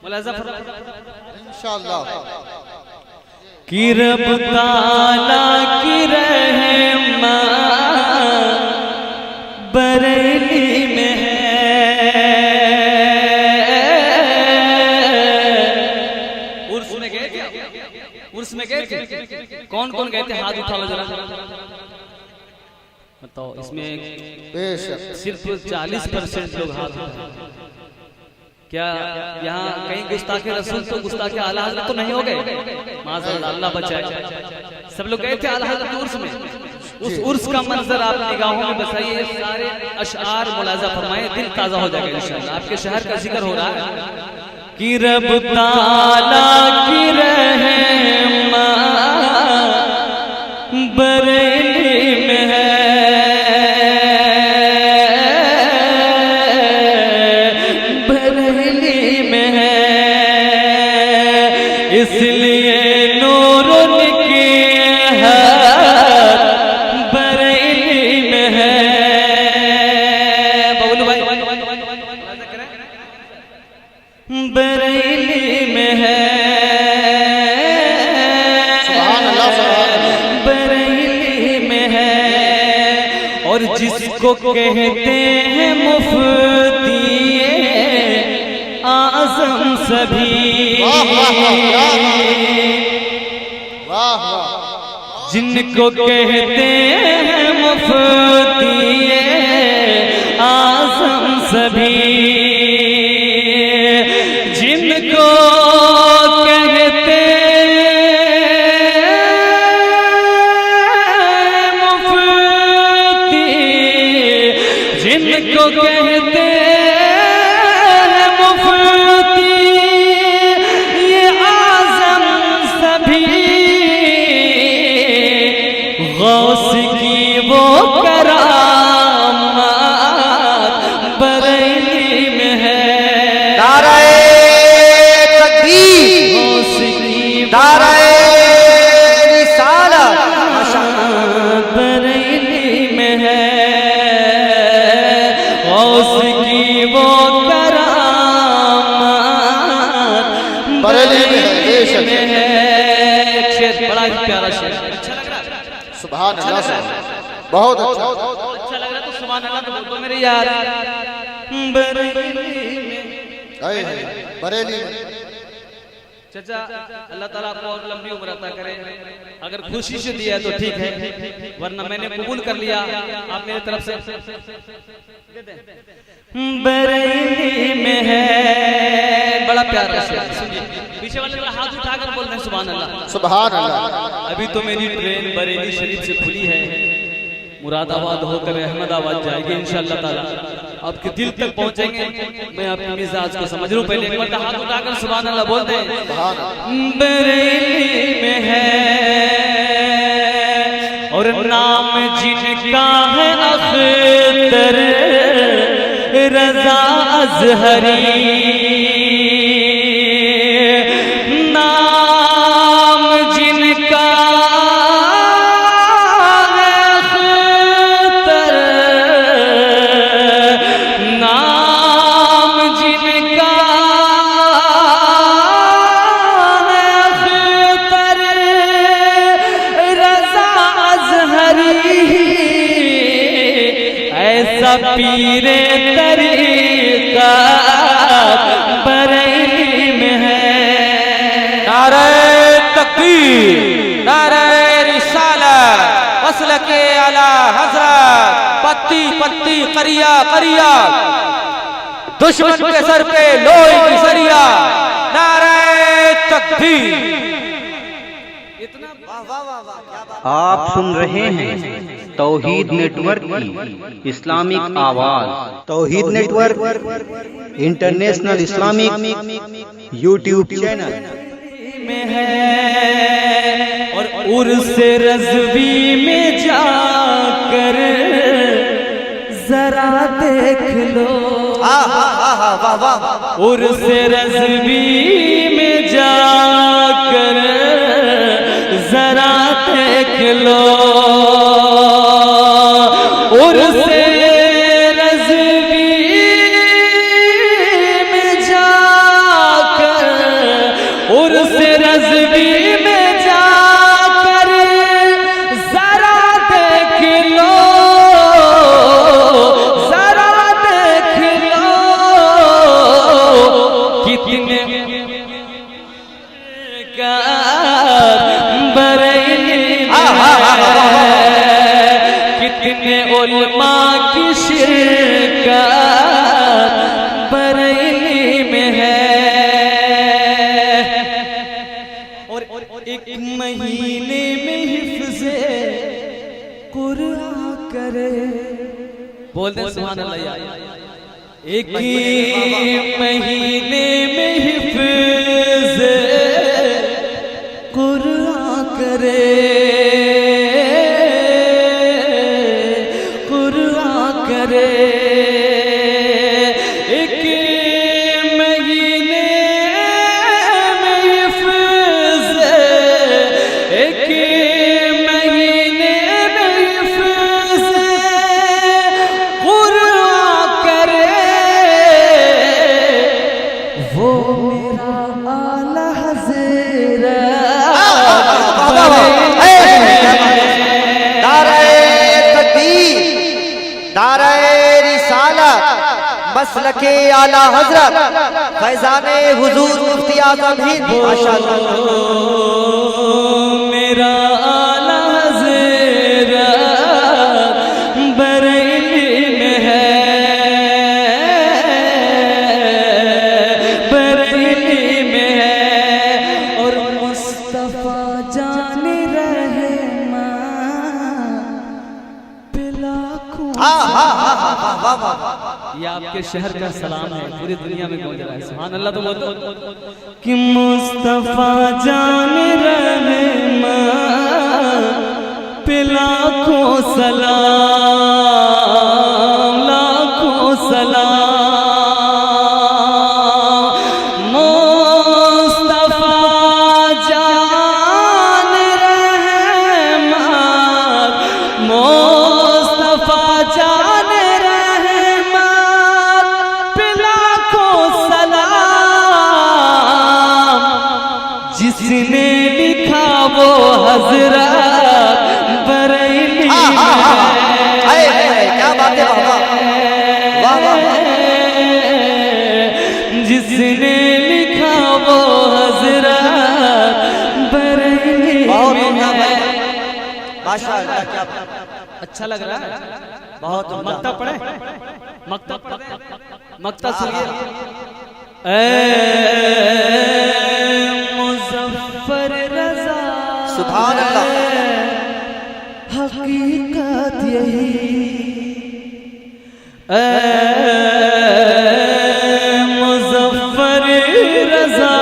इंशाअल्लाह। कि रब ताला की रहमत बरेली में है। उर्स में गए थे? उर्स में गए थे? कौन कौन गए थे? हाथ उठा लो जरा। बताओ, इसमें सिर्फ 40% लोग हाथ उठाए। क्या यहाँ कहीं गुस्ताखे रसूल तो गुस्ताखे आला हज़रत तो नहीं हो गए? माज़अल्लाह, अल्लाह बचाए। सब लोग गए थे आला हज़रत के उर्स में। उस उर्स का मंजर आप निगाहों में बसाइए, सारे अशआर मुलाजा फरमाए, दिल ताजा हो जाएगा इंशाअल्लाह। आपके शहर का जिक्र हो रहा है कि रब ताला की रहमत बरेली में है। इसलिए नूरुन की हर बरेली में है। बबलू भाई बरेली में है। बरेली में है। और जिसको कहते हैं मुफ्ती आज़म सभी, जिनको कहते हैं मुफ्ती आज़म सभी, जिनको कहते हैं मुफ्ती, जिनको कहते गौस की वो करामत बरेली में है। नाराए तकबीर, गौस की नाराए रिसालत बरेली में है। गौस की वो करामत बरेली में है। शेर बड़ा प्यारा शेर, सुभान अल्लाह, बहुत अच्छा लग रहा है तो सुभान अल्लाह तो बोल दो मेरे यार। बरेली में, बरेली चाचा अल्लाह ताला आपको और लंबी उम्र अता करे। अगर खुशी से दिया तो ठीक है, वरना मैंने कबूल कर लिया। आप मेरी तरफ से बरेली में है। बड़ा प्यारा शेर, पीछे वाले वाला हाथ उठाकर बोलते हैं सुभान अल्लाह, सुभान अल्लाह। अभी तो मेरी ट्रेन बरेली शरीफ से खुली है, मुरादाबाद होकर अहमदाबाद जाएगी इंशाअल्लाह ताला। आपके दिल तक पहुंचेंगे। मैं आपके मिजाज को समझ लूं। पहले एक बार हाथ उठाकर सुभान अल्लाह बोलते हैं। बरेली में है और नाम जिनका है अख्तर रजा अज़हरी, नाम जिनका है अख्तर, नाम जिनका है अख्तर रजा अज़हरी, ऐसा पीरे तरीका बरेली में है। नाराए तकबीर, नाराए रिसालत, मसलके आला हज़रत, पत्ती पत्ती करिया करिया, दुश्मन के सर पे लोई की सरिया। नाराए तकबीर। आप सुन रहे हैं तौहीद नेटवर्क की इस्लामिक आवाज। Tauheed network international Islamic YouTube channel में है। और उर्स रज़वी में जाकर जरा देख लो, उर्स रज़वी में जाकर जरा देख लो। उर्स रज़वी में जाकर बोलते हैं सुभान अल्लाह यार। एक महीने में हिफ्ज़ कुरान करे, कुरान करे। एक महीने में हिफ्ज़, एक महीने में हिफ्ज़ कुरान करे, वो मेरा आला मसलके आला हजरत फैजाने हुजूर मुफ्ती आज़म हिंद माशाअल्लाह। मेरा आला हजरत बरेली में है, बरेली में है। और मुस्तफा जाने रहे ये आपके शहर का सलाम है, पूरी दुनिया में गूंज रहा है। सुभान अल्लाह। तो बोलो कि मुस्तफा जाने रहे पे लाखों सलाम, लाखों सलाम। मुस्तफा जाने रहे मुस्तफा जाने जिसने लिखा वो हजरत बरेली में। क्या बात है बाबा, वाह वाह। जिसने लिखा वो हजरत बरेली में है। माशाअल्लाह, क्या अच्छा लग रहा है बहुत। मक्ता पढ़े, मक्ता पढ़े, मक्ता सुनिए। मुज़फ़्फ़र रज़ा सुभान अल्लाह। हकीकत यही मुज़फ़्फ़र रज़ा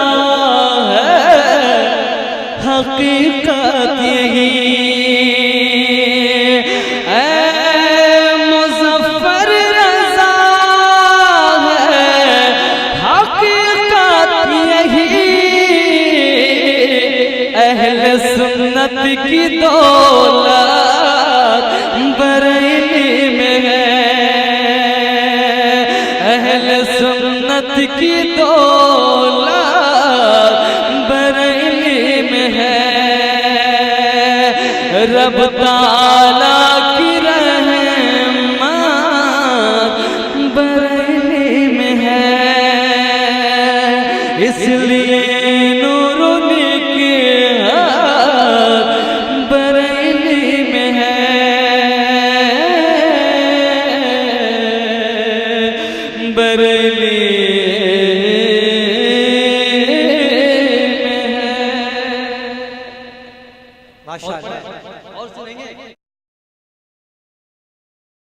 है, हकीकत यही। मुज़फ़्फ़र रज़ा है, हकीकत यही। अहले सुन्नत की दौलत बरेली में है, अहले सुन्नत की दौलत बरेली में है। रब ताला की रहमत बरेली में है, इसलिए बरेली में है। माशाअल्लाह।